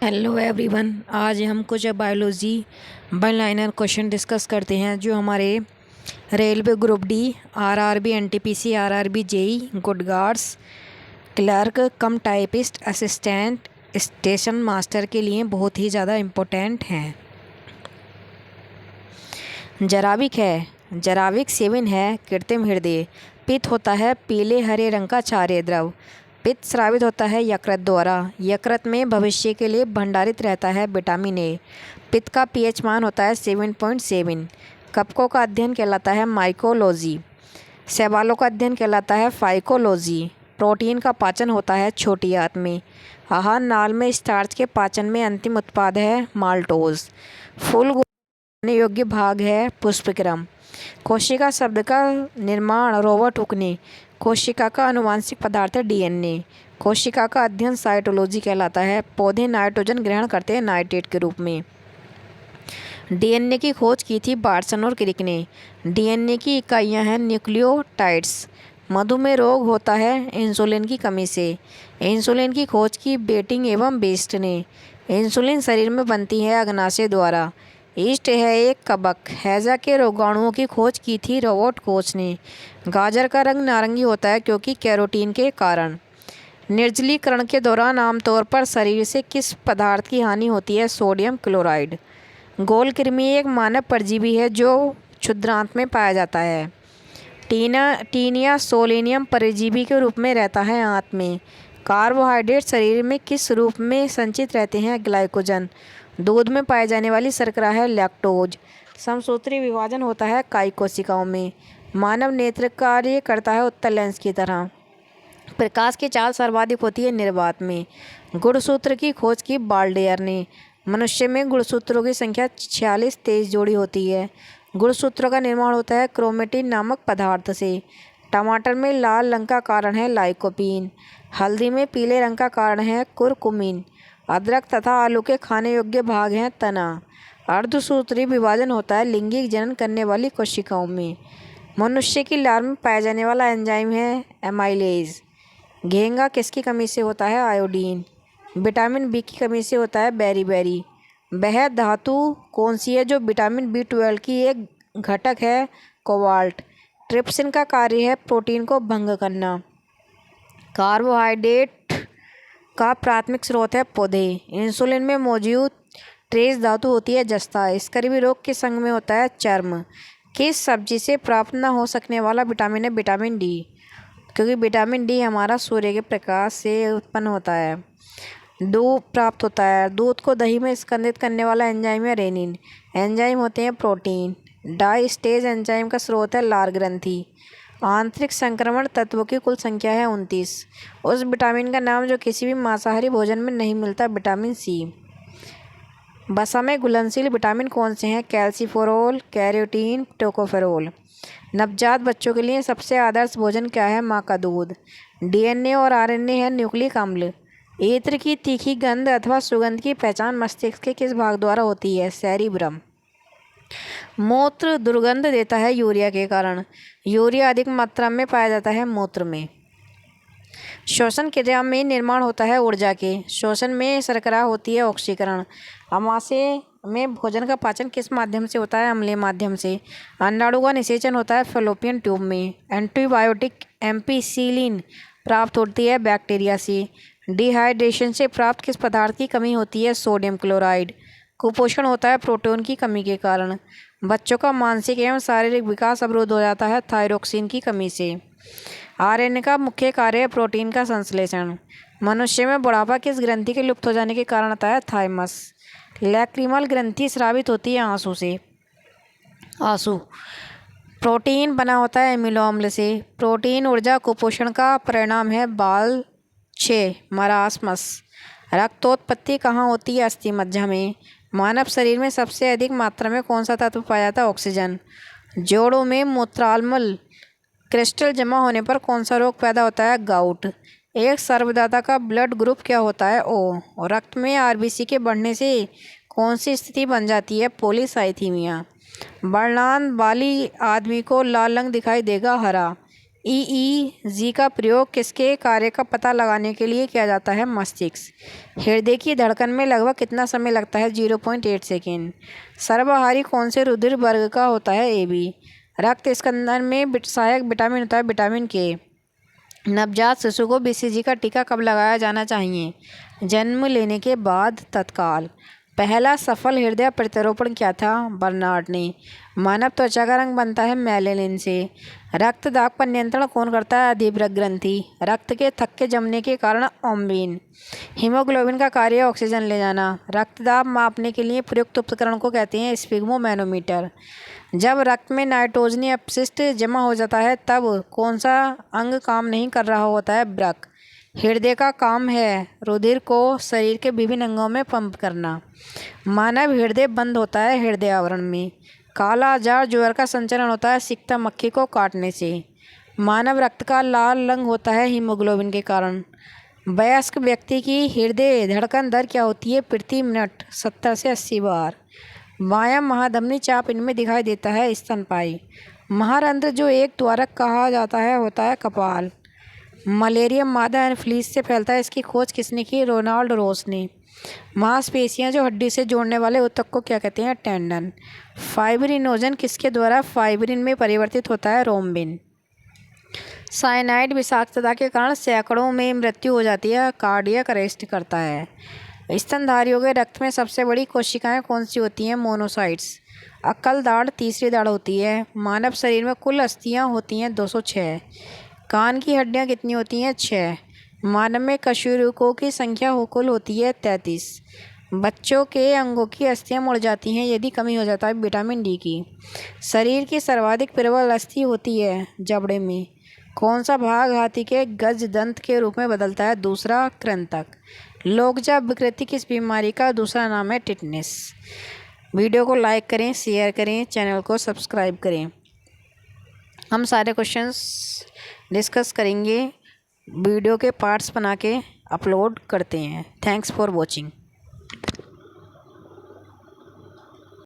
Hello everyone. आज हम कुछ biology one liner question discuss करते हैं जो हमारे railway group D, RRB, NTPC, RRB, JE, good guards, clerk cum typist, assistant, station master के लिए बहुत ही ज़्यादा इम्पोर्टेंट हैं। जराविक है, जराविक सेवन है कृत्रिम हृदय। पित्त होता है पीले हरे रंग का क्षारीय द्रव। पित्त स्रावित होता है यकृत द्वारा। यकृत में भविष्य के लिए भंडारित रहता है विटामिन ए। पित्त का पीएच मान होता है 7.7। कपकों का अध्ययन कहलाता है माइकोलॉजी। शैवालों का अध्ययन कहलाता है फाइकोलॉजी। प्रोटीन का पाचन होता है छोटी आंत में। आहार नाल में स्टार्च के पाचन में अंतिम उत्पाद है माल्टोज। फूल खाने योग्य भाग है पुष्पक्रम। कोशिका शब्द का निर्माण रॉबर्ट हुक ने। कोशिका का आनुवांशिक पदार्थ है डीएनए। कोशिका का अध्ययन साइटोलॉजी कहलाता है। पौधे नाइट्रोजन ग्रहण करते हैं नाइट्रेट के रूप में। डीएनए की खोज की थी बार्सन और क्रिक ने। डीएनए की इकाइयां हैं न्यूक्लियोटाइड्स। मधुमेह रोग होता है इंसुलिन की कमी से। इंसुलिन की खोज की बेटिंग एवं बेस्ट ने। इंसुलिन शरीर में बनती है अग्नाशय द्वारा। ईस्ट है एक कवक। हैजा के रोगाणुओं की खोज की थी रॉबर्ट कोच ने। गाजर का रंग नारंगी होता है क्योंकि कैरोटीन के कारण। निर्जलीकरण के दौरान आमतौर पर शरीर से किस पदार्थ की हानि होती है? Sodium chloride. गोल कृमि एक मानव परजीवी है जो क्षुद्रांत में पाया जाता है। टीनिया सोलेनियम परजीवी के रूप में रहता है आंत में। कार्बोहाइड्रेट शरीर में किस रूप में संचित रहते हैं? ग्लाइकोजन। दूध में पाई जाने वाली शर्करा है लैक्टोज। समसूत्री विभाजन होता है कायिक कोशिकाओं में। मानव नेत्र कार्य करता है उत्तल लेंस की तरह। प्रकाश की चाल सर्वाधिक होती है निर्वात में। गुणसूत्र की खोज की बाल्डेयर ने। मनुष्य में गुणसूत्रों की संख्या 46 तेज जोड़ी होती है। गुणसूत्रों का निर्माण होता है क्रोमेटिन नामक पदार्थ से। टमाटर में लाल रंग का कारण है लाइकोपीन। हल्दी में पीले रंग का कारण है कुरकुमिन। अदरक तथा आलू के खाने योग्य भाग हैं तना। अर्धसूत्री विभाजन होता है लिंगिक जनन करने वाली कोशिकाओं में। मनुष्य की लार में पाया जाने वाला एंजाइम है एमाइलेज। घेंगा किसकी कमी से होता है? आयोडीन। विटामिन बी की कमी से होता है बेरीबेरी। वह धातु कौन सी है जो विटामिन B12 की एक घटक है? कोबाल्ट। ट्रिप्सिन का कार्य है प्रोटीन को भंग करना। कार्बोहाइड्रेट का प्राथमिक स्रोत है पौधे। इंसुलिन में मौजूद ट्रेस धातु होती है जस्ता। स्कर्वी रोग के संग में होता है चर्म। किस सब्जी से प्राप्त न हो सकने वाला विटामिन है? विटामिन डी, क्योंकि विटामिन डी हमारा सूर्य के प्रकाश से उत्पन्न होता है। दूध प्राप्त होता है। दूध को दही में स्कंदित करने वाला एंजाइम है रेनिन। एंजाइम होते हैं प्रोटीन। डाइस्टेज एंजाइम का स्रोत है लार ग्रंथि। आंतरिक संक्रमण तत्वों की कुल संख्या है 29। उस विटामिन का नाम जो किसी भी मांसाहारी भोजन में नहीं मिलता? Vitamin C. वसा में घुलनशील विटामिन कौन से हैं? Calciferol, carotene, tocopherol. नवजात बच्चों के लिए सबसे आदर्श भोजन क्या है? माँ का दूध। डीएनए और आरएनए है न्यूक्लिक अम्ल। इत्र की तीखी गंध अथवा सुगंध की पहचान मस्तिष्क के किस भाग द्वारा होती है? सेरिब्रम। मूत्र दुर्गंध देता है यूरिया के कारण। यूरिया अधिक मात्रा में पाया जाता है मूत्र में। श्वसन क्रिया में निर्माण होता है ऊर्जा के। श्वसन में शर्करा होती है ऑक्सीकरण। आमाशय में भोजन का पाचन किस माध्यम से होता है? अम्लीय माध्यम से। अंडाणु का निषेचन होता है फैलोपियन ट्यूब में। एंटीबायोटिक एम्पिसिलिन प्राप्त होती है बैक्टीरिया से। डिहाइड्रेशन से प्राप्त किस पदार्थ की कमी होती है? Sodium chloride. कुपोषण होता है प्रोटीन की कमी के कारण। बच्चों का मानसिक एवं शारीरिक विकास अवरुद्ध हो जाता है थायरोक्सिन की कमी से। आरएनए का मुख्य कार्य है प्रोटीन का संश्लेषण। मनुष्य में बुढ़ापा किस ग्रंथि के लुप्त हो जाने के कारण आता है? थाइमस। लैक्रिमल ग्रंथि स्रावित होती है आंसू से। आंसू। प्रोटीन बना होता है एमिनो अम्ल से। प्रोटीन ऊर्जा कुपोषण का परिणाम है बाल 6 मरासमस। रक्तोत्पत्ति कहाँ होती है? अस्थि मज्जा में। मानव शरीर में सबसे अधिक मात्रा में कौन सा तत्व पाया जाता है? ऑक्सीजन। जोड़ों में मूत्राम्ल क्रिस्टल जमा होने पर कौन सा रोग पैदा होता है? गाउट। एक सर्वदाता का ब्लड ग्रुप क्या होता है? ओ। और रक्त में आरबीसी के बढ़ने से कौन सी स्थिति बन जाती है? पॉलीसाइथीमिया। वर्णांत वाली आदमी को लाल रंग दिखाई देगा हरा। EEG का प्रयोग किसके कार्य का पता लगाने के लिए किया जाता है? मस्तिष्क। हृदय की धड़कन में लगभग कितना समय लगता है? 0.8 सेकेंड। सर्वाहारी कौन से रुधिर वर्ग का होता है? AB। रक्त स्कंदन में सहायक विटामिन होता है विटामिन के। नवजात शिशु को BCG का टीका कब लगाया जाना चाहिए? जन्म लेने के बाद तत्काल। पहला सफल हृदय प्रत्यारोपण क्या था? बर्नार्ड ने। मानव त्वचा का रंग बनता है मेलेनिन से। रक्त दाब पर नियंत्रण कौन करता है? अधिभृत ग्रंथि। रक्त के थक्के जमने के कारण ऑम्बिन। हीमोग्लोबिन का कार्य ऑक्सीजन ले जाना। रक्तदाब मापने के लिए प्रयुक्त उपकरण को कहते हैं स्पिग्मोमैनोमीटर। जब रक्त में नाइट्रोजनी अपशिष्ट जमा हो जाता है तब कौन सा अंग काम नहीं कर रहा होता है? वृक्क। हृदय का काम है रुधिर को शरीर के विभिन्न अंगों में पंप करना। मानव हृदय बंद होता है हृदय आवरण में। काला जार ज्वर का संचरण होता है सिकता मक्खी को काटने से। मानव रक्त का लाल रंग होता है हीमोग्लोबिन के कारण। वयस्क व्यक्ति की हृदय धड़कन दर क्या होती है? प्रति मिनट 70 से 80 बार। वायम महाधमनी चाप इनमें दिखाई देता है? स्तनपायी। महारंध्र जो एक द्वारक कहा जाता है होता है कपाल। मलेरिया मादा एनफ्लूएंजा से फैलता है, इसकी खोज किसने की? रोनाल्ड रोस ने। मांसपेशियां जो हड्डी से जोड़ने वाले ऊतक को क्या कहते हैं? टेंडन। फाइब्रिनोजन किसके द्वारा फाइब्रिन में परिवर्तित होता है? रोम्बिन। साइनाइड विषाक्तता के कारण सैकड़ों में मृत्यु हो जाती है, कार्डियक अरेस्ट करता है। स्तनधारियों के रक्त में सबसे बड़ी कोशिकाएं कौन सी होती हैं? मोनोसाइट्स। अक्ल दाढ़ तीसरी दाढ़ होती है। मानव शरीर में कुल अस्थियां होती हैं 206। कान की हड्डियां कितनी होती हैं? 6। मानव में कशेरुकों की संख्या कुल होती है 33। बच्चों के अंगों की अस्थियां मुड़ जाती हैं यदि कमी हो जाता है विटामिन डी की। शरीर की सर्वाधिक प्रबल अस्थि होती है जबड़े में। कौन सा भाग हाथी के गज दंत के रूप में बदलता है? दूसरा कृंतक। लोकजा विकृति किस बीमारी का दूसरा नाम है? टिटनेस। वीडियो को लाइक करें, शेयर करें, चैनल को सब्सक्राइब करें। हम सारे क्वेश्चंस डिस्कस करेंगे, वीडियो के पार्ट्स बना के अपलोड करते हैं। Thanks for watching.